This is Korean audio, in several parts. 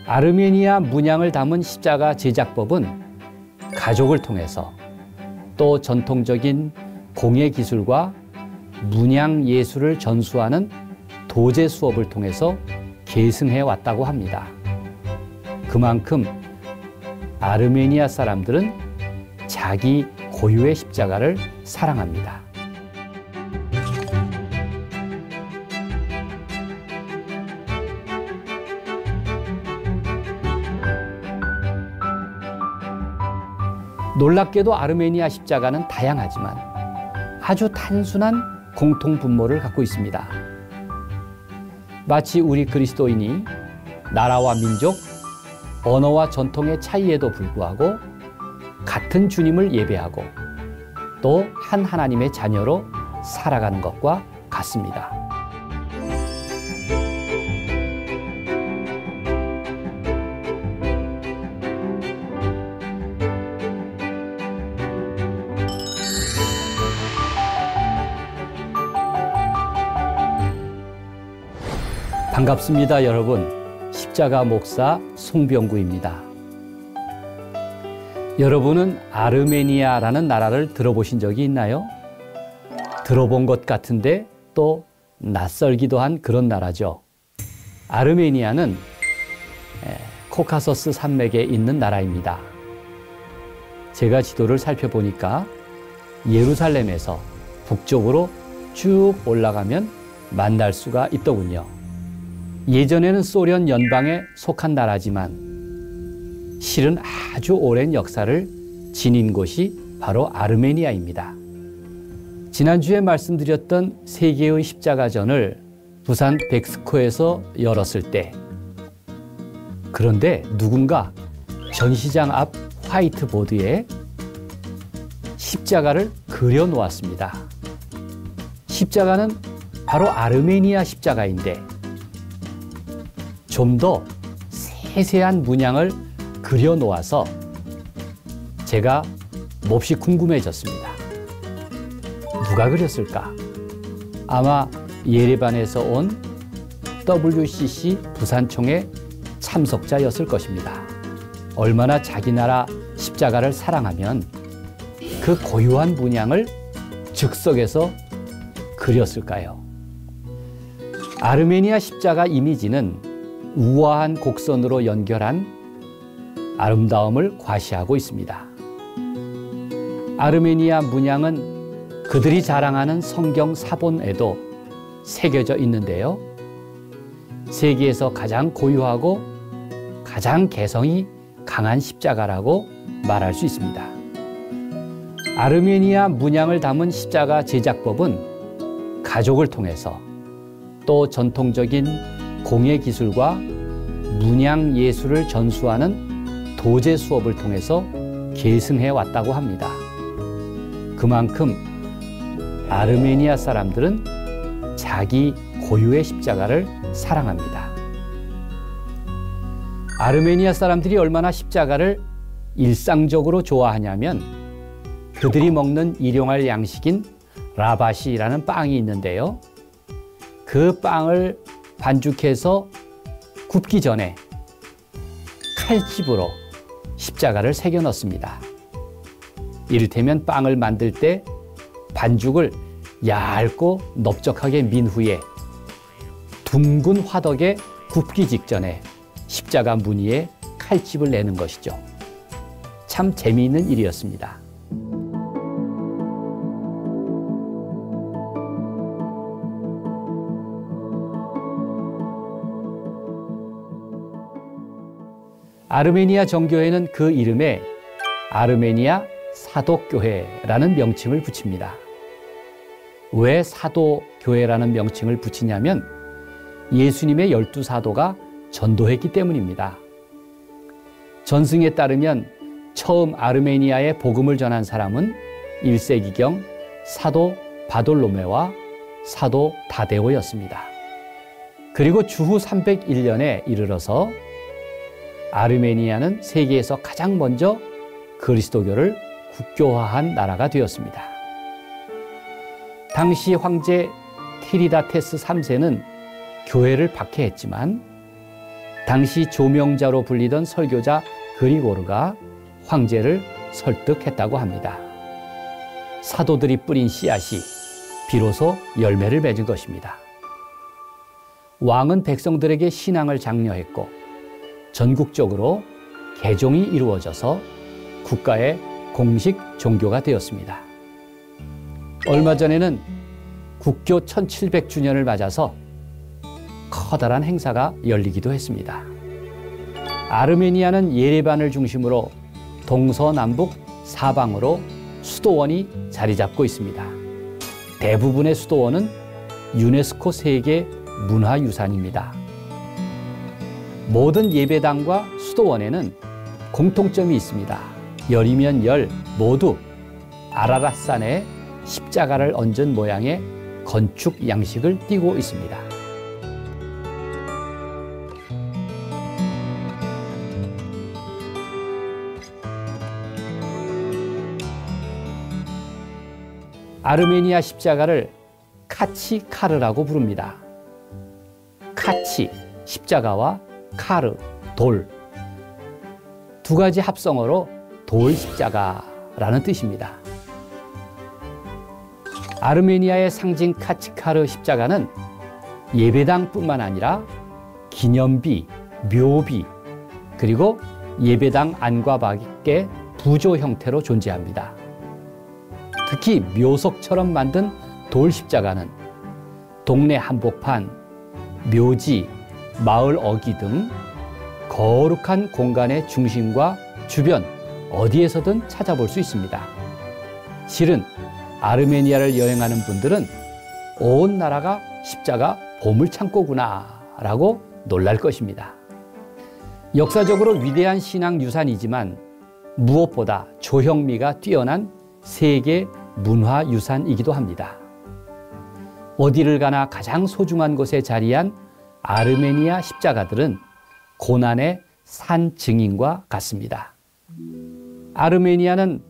아르메니아 문양을 담은 십자가 제작법은 가족을 통해서 또 전통적인 공예 기술과 문양 예술을 전수하는 도제 수업을 통해서 계승해 왔다고 합니다. 그만큼 아르메니아 사람들은 자기 고유의 십자가를 사랑합니다. 놀랍게도 아르메니아 십자가는 다양하지만 아주 단순한 공통 분모를 갖고 있습니다. 마치 우리 그리스도인이 나라와 민족, 언어와 전통의 차이에도 불구하고 같은 주님을 예배하고 또 한 하나님의 자녀로 살아가는 것과 같습니다. 반갑습니다, 여러분. 십자가 목사 송병구입니다. 여러분은 아르메니아라는 나라를 들어보신 적이 있나요? 들어본 것 같은데 또 낯설기도 한 그런 나라죠. 아르메니아는 코카서스 산맥에 있는 나라입니다. 제가 지도를 살펴보니까 예루살렘에서 북쪽으로 쭉 올라가면 만날 수가 있더군요. 예전에는 소련 연방에 속한 나라지만 실은 아주 오랜 역사를 지닌 곳이 바로 아르메니아입니다. 지난주에 말씀드렸던 세계의 십자가전을 부산 백스코에서 열었을 때 그런데 누군가 전시장 앞 화이트보드에 십자가를 그려 놓았습니다. 십자가는 바로 아르메니아 십자가인데 좀 더 세세한 문양을 그려 놓아서 제가 몹시 궁금해졌습니다. 누가 그렸을까? 아마 예레반에서 온 WCC 부산총회 참석자였을 것입니다. 얼마나 자기 나라 십자가를 사랑하면 그 고유한 문양을 즉석에서 그렸을까요? 아르메니아 십자가 이미지는 우아한 곡선으로 연결한 아름다움을 과시하고 있습니다. 아르메니아 문양은 그들이 자랑하는 성경 사본에도 새겨져 있는데요. 세계에서 가장 고유하고 가장 개성이 강한 십자가라고 말할 수 있습니다. 아르메니아 문양을 담은 십자가 제작법은 가족을 통해서 또 전통적인 공예 기술과 문양 예술을 전수하는 도제 수업을 통해서 계승해 왔다고 합니다. 그만큼 아르메니아 사람들은 자기 고유의 십자가를 사랑합니다. 아르메니아 사람들이 얼마나 십자가를 일상적으로 좋아하냐면 그들이 먹는 일용할 양식인 라바시라는 빵이 있는데요. 그 빵을 반죽해서 굽기 전에 칼집으로 십자가를 새겨 넣습니다. 이를테면 빵을 만들 때 반죽을 얇고 넓적하게 민 후에 둥근 화덕에 굽기 직전에 십자가 무늬에 칼집을 내는 것이죠. 참 재미있는 일이었습니다. 아르메니아 정교회는 그 이름에 아르메니아 사독교회라는 명칭을 붙입니다. 왜 사도교회라는 명칭을 붙이냐면 예수님의 12사도가 전도했기 때문입니다. 전승에 따르면 처음 아르메니아에 복음을 전한 사람은 1세기경 사도 바돌로메와 사도 다데오였습니다. 그리고 주후 301년에 이르러서 아르메니아는 세계에서 가장 먼저 그리스도교를 국교화한 나라가 되었습니다. 당시 황제 티리다테스 3세는 교회를 박해했지만 당시 조명자로 불리던 설교자 그리고르가 황제를 설득했다고 합니다. 사도들이 뿌린 씨앗이 비로소 열매를 맺은 것입니다. 왕은 백성들에게 신앙을 장려했고 전국적으로 개종이 이루어져서 국가의 공식 종교가 되었습니다. 얼마 전에는 국교 1700주년을 맞아서 커다란 행사가 열리기도 했습니다. 아르메니아는 예레반을 중심으로 동서남북 사방으로 수도원이 자리 잡고 있습니다. 대부분의 수도원은 유네스코 세계 문화유산입니다. 모든 예배당과 수도원에는 공통점이 있습니다. 열이면 열 모두 아라랏산에 십자가를 얹은 모양의 건축 양식을 띠고 있습니다. 아르메니아 십자가를 카치카르라고 부릅니다. 카치, 십자가와 카르, 돌. 두 가지 합성어로 돌십자가라는 뜻입니다. 아르메니아의 상징 카치카르 십자가는 예배당뿐만 아니라 기념비, 묘비, 그리고 예배당 안과 밖에 부조 형태로 존재합니다. 특히 묘석처럼 만든 돌십자가는 동네 한복판, 묘지, 마을 어귀 등 거룩한 공간의 중심과 주변 어디에서든 찾아볼 수 있습니다. 실은 아르메니아를 여행하는 분들은 온 나라가 십자가 보물창고구나 라고 놀랄 것입니다. 역사적으로 위대한 신앙 유산이지만 무엇보다 조형미가 뛰어난 세계 문화유산이기도 합니다. 어디를 가나 가장 소중한 곳에 자리한 아르메니아 십자가들은 고난의 산 증인과 같습니다. 아르메니아는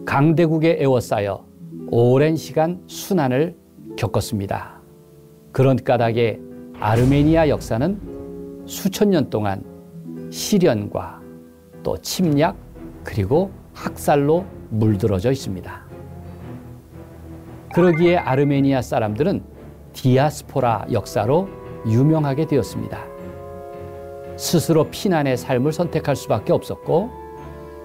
강대국에 에워싸여 오랜 시간 순환을 겪었습니다. 그런 까닭에 아르메니아 역사는 수천 년 동안 시련과 또 침략 그리고 학살로 물들어져 있습니다. 그러기에 아르메니아 사람들은 디아스포라 역사로 유명하게 되었습니다. 스스로 피난의 삶을 선택할 수밖에 없었고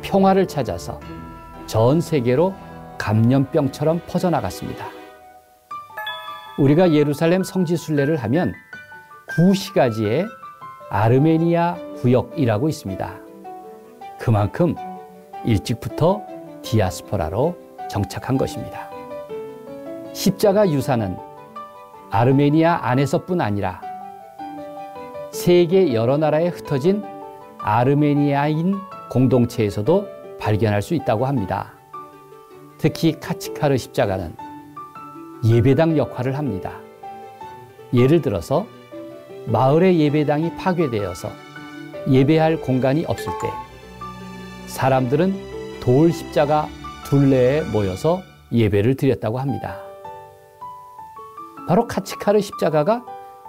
평화를 찾아서 전 세계로 감염병처럼 퍼져나갔습니다. 우리가 예루살렘 성지순례를 하면 구시가지에 아르메니아 구역이라고 있습니다. 그만큼 일찍부터 디아스포라로 정착한 것입니다. 십자가 유산은 아르메니아 안에서뿐 아니라 세계 여러 나라에 흩어진 아르메니아인 공동체에서도 발견할 수 있다고 합니다. 특히 카치카르 십자가는 예배당 역할을 합니다. 예를 들어서 마을의 예배당이 파괴되어서 예배할 공간이 없을 때 사람들은 돌 십자가 둘레에 모여서 예배를 드렸다고 합니다. 바로 카치카르 십자가가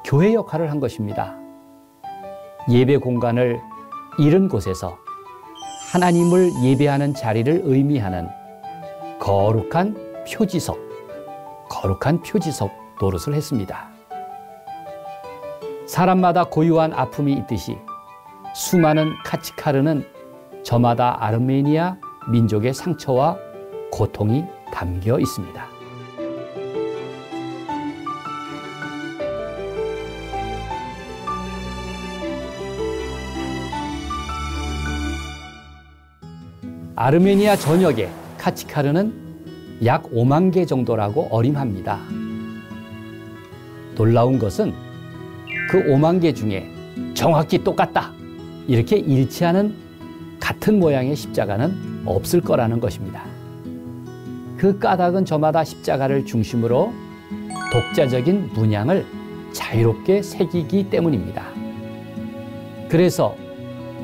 교회 역할을 한 것입니다. 예배 공간을 잃은 곳에서 하나님을 예배하는 자리를 의미하는 거룩한 표지석 노릇을 했습니다. 사람마다 고유한 아픔이 있듯이 수많은 카치카르는 저마다 아르메니아 민족의 상처와 고통이 담겨 있습니다. 아르메니아 전역에 카치카르는 약 5만 개 정도라고 어림합니다. 놀라운 것은 그 5만 개 중에 정확히 똑같다 이렇게 일치하는 같은 모양의 십자가는 없을 거라는 것입니다. 그 까닭은 저마다 십자가를 중심으로 독자적인 문양을 자유롭게 새기기 때문입니다. 그래서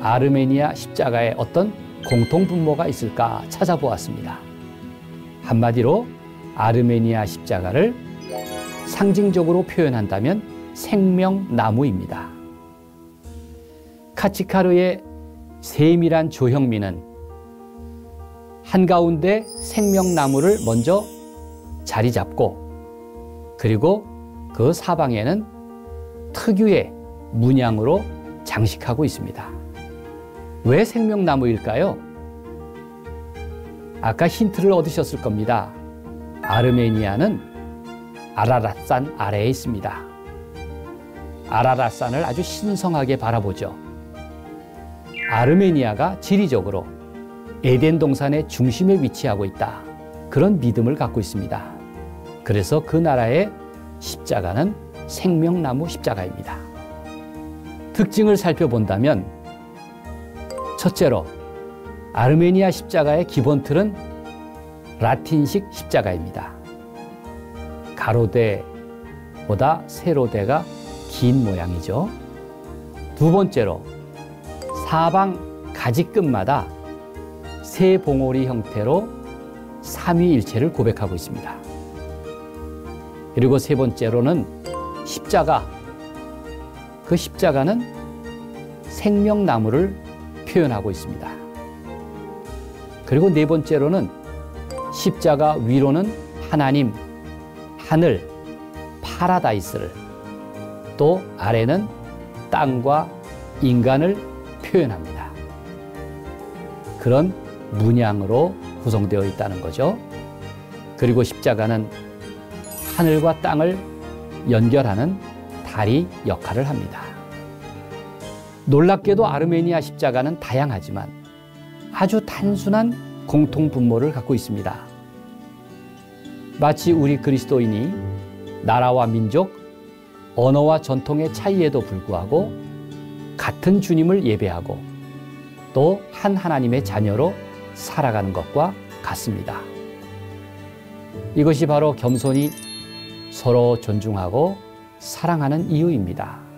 아르메니아 십자가에 어떤 공통분모가 있을까 찾아보았습니다. 한마디로 아르메니아 십자가를 상징적으로 표현한다면 생명나무입니다. 카치카르의 세밀한 조형미는 한가운데 생명나무를 먼저 자리 잡고 그리고 그 사방에는 특유의 문양으로 장식하고 있습니다. 왜 생명나무일까요? 아까 힌트를 얻으셨을 겁니다. 아르메니아는 아라랏산 아래에 있습니다. 아라랏산을 아주 신성하게 바라보죠. 아르메니아가 지리적으로 에덴 동산의 중심에 위치하고 있다. 그런 믿음을 갖고 있습니다. 그래서 그 나라의 십자가는 생명나무 십자가입니다. 특징을 살펴본다면 첫째로 아르메니아 십자가의 기본 틀은 라틴식 십자가입니다. 가로대보다 세로대가 긴 모양이죠. 두 번째로 사방 가지끝마다 세 봉오리 형태로 삼위일체를 고백하고 있습니다. 그리고 세 번째로는 십자가, 그 십자가는 생명나무를 표현하고 있습니다. 그리고 네 번째로는 십자가 위로는 하나님, 하늘, 파라다이스를, 또 아래는 땅과 인간을 표현합니다. 그런 문양으로 구성되어 있다는 거죠. 그리고 십자가는 하늘과 땅을 연결하는 다리 역할을 합니다. 놀랍게도 아르메니아 십자가는 다양하지만 아주 단순한 공통 분모를 갖고 있습니다. 마치 우리 그리스도인이 나라와 민족, 언어와 전통의 차이에도 불구하고 같은 주님을 예배하고 또 한 하나님의 자녀로 살아가는 것과 같습니다. 이것이 바로 겸손히 서로 존중하고 사랑하는 이유입니다.